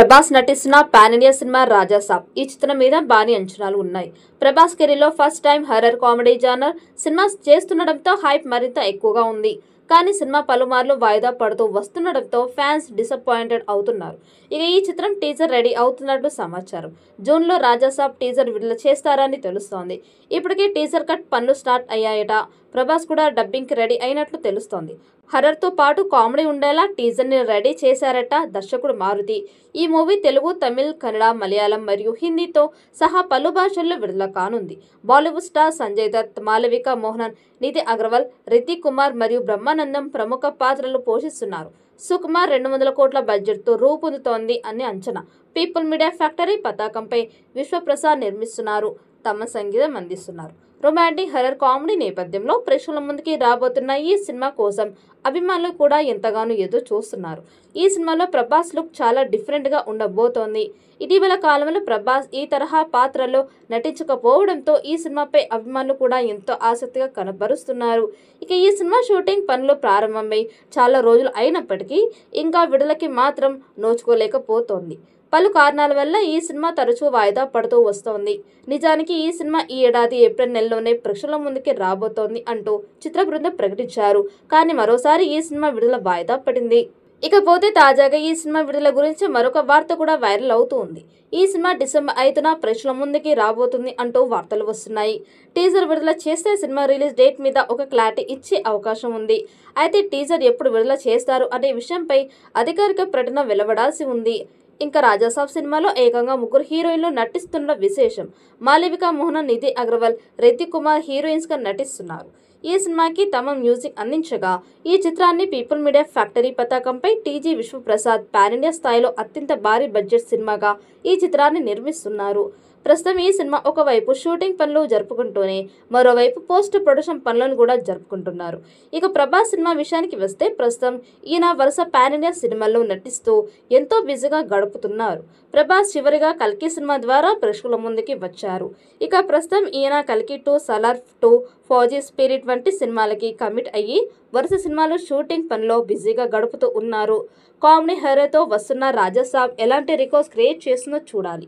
ప్రభాస్ నటిస్తున్న pan India cinema Raja Saab ఈ చిత్రం మీద భారీ అంచనాలు ఉన్నాయి. ప్రభాస్ కెరీర్లో first time horror comedy genre సినిమా చేస్తుండటంతో హైప్ మరింత ఎక్కువగా ఉంది. కానీ సినిమా పలుమార్లు వాయిదా పడుతూ వస్తుండటంతో ఫ్యాన్స్ డిసప్పాయింటెడ్ అవుతున్నారు. ఇక ఈ చిత్రం టీజర్ రెడీ అవుతున్నట్లు సమాచారం. జూన్లో రాజాసాబ్ టీజర్ విడుదల చేస్తారని తెలుస్తోంది. ఇప్పటికే టీజర్ కట్ పనులు స్టార్ట్ అయ్యాయట. ప్రభాస్ కూడా డబ్బింగ్కి రెడీ అయినట్లు తెలుస్తోంది. హర్రర్తో పాటు కామెడీ ఉండేలా టీజర్ని రెడీ చేశారట దర్శకుడు మారుతి. ఈ మూవీ తెలుగు, తమిళ్, కన్నడ, మలయాళం మరియు హిందీతో సహా పలు భాషల్లో విడుదల కానుంది. బాలీవుడ్ స్టార్ సంజయ్ దత్, మాలవిక మోహనన్, నిధి అగర్వాల్, రితిక్ కుమార్ మరియు బ్రహ్మానందం ప్రముఖ పాత్రలు పోషిస్తున్నారు. సుకుమార్ 200 కోట్ల బడ్జెట్తో రూపొందుతోంది అని అంచనా. పీపుల్ మీడియా ఫ్యాక్టరీ పతాకంపై విశ్వప్రసాద్ నిర్మిస్తున్నారు. తమ సంగీతం అందిస్తున్నారు. రొమాంటిక్ హర్రర్ కామెడీ నేపథ్యంలో ప్రేక్షకుల ముందుకి రాబోతున్న ఈ సినిమా కోసం అభిమానులు కూడా ఎంతగానో ఎదురు చూస్తున్నారు. ఈ సినిమాలో ప్రభాస్ లుక్ చాలా డిఫరెంట్గా ఉండబోతోంది. ఇటీవల కాలంలో ప్రభాస్ ఈ తరహా పాత్రలో నటించకపోవడంతో ఈ సినిమాపై అభిమానులు కూడా ఎంతో ఆసక్తిగా కనబరుస్తున్నారు. ఇక ఈ సినిమా షూటింగ్ పనులు ప్రారంభమై చాలా రోజులు అయినప్పటికీ ఇంకా విడుదలకి మాత్రం నోచుకోలేకపోతోంది. పలు కారణాల వల్ల ఈ సినిమా తరచూ వాయిదా పడుతూ వస్తోంది. నిజానికి ఈ సినిమా ఈ ఏడాది ఏప్రిల్ నెలలోనే ప్రేక్షకుల ముందుకి రాబోతోంది అంటూ చిత్ర బృందం ప్రకటించారు. కానీ మరోసారి ఈ సినిమా విడుదల వాయిదా పడింది. ఇకపోతే తాజాగా ఈ సినిమా విడుదల గురించి మరొక వార్త కూడా వైరల్ అవుతూ ఉంది. ఈ సినిమా డిసెంబర్ 5న ప్రేక్షకుల ముందుకి రాబోతుంది అంటూ వార్తలు వస్తున్నాయి. టీజర్ విడుదల చేస్తే సినిమా రిలీజ్ డేట్ మీద ఒక క్లారిటీ ఇచ్చే అవకాశం ఉంది. అయితే టీజర్ ఎప్పుడు విడుదల చేస్తారు అనే విషయంపై అధికారిక ప్రకటన వెలువడాల్సి ఉంది. ఇంకా రాజాసాబ్ సినిమాలో ఏకంగా 3 హీరోయిన్లు నటిస్తున్న విశేషం. మాలవిక మోహనన్, నిధి అగర్వాల్, రితిక్ కుమార్ హీరోయిన్స్గా నటిస్తున్నారు. ఈ సినిమాకి తమ మ్యూజిక్ అందించగా ఈ చిత్రాన్ని పీపుల్ మీడియా ఫ్యాక్టరీ పతాకంపై టీజీ విశ్వప్రసాద్ పాన్ ఇండియా స్థాయిలో అత్యంత భారీ బడ్జెట్ సినిమాగా ఈ చిత్రాన్ని నిర్మిస్తున్నారు. ప్రస్తుతం ఈ సినిమా ఒకవైపు షూటింగ్ పనులు జరుపుకుంటూనే మరోవైపు పోస్ట్ ప్రొడక్షన్ పనులను కూడా జరుపుకుంటున్నారు. ఇక ప్రభాస్ సినిమా విషయానికి వస్తే ప్రస్తుతం ఈయన వరుస పాన్ ఇండియా సినిమాల్లో నటిస్తూ ఎంతో బిజీగా గడుపుతున్నారు. ప్రభాస్ చివరిగా కల్కి సినిమా ద్వారా ప్రేక్షకుల ముందుకి వచ్చారు. ఇక ప్రస్తుతం ఈయన కల్కి 2, సలార్ 2, ఫౌజీ స్పిరిట్ వంటి సినిమాలకి కమిట్ అయ్యి వరుస సినిమాలు షూటింగ్ పనిలో బిజీగా గడుపుతూ ఉన్నారు. కామెడీ హర్రర్తో వస్తున్న రాజాసాబ్ ఎలాంటి రికార్డ్స్ క్రియేట్ చేస్తుందో చూడాలి.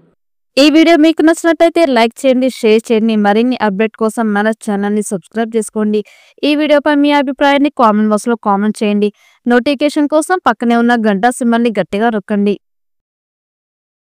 ఈ వీడియో మీకు నచ్చినట్లయితే లైక్ చేయండి, షేర్ చేయండి. మరిన్ని అప్డేట్ కోసం మన ఛానల్ని సబ్స్క్రైబ్ చేసుకోండి. ఈ వీడియోపై మీ అభిప్రాయాన్ని కామెంట్ బాక్స్లో కామెంట్ చేయండి. నోటిఫికేషన్ కోసం పక్కనే ఉన్న గంట సింబల్ని గట్టిగా నొక్కండి.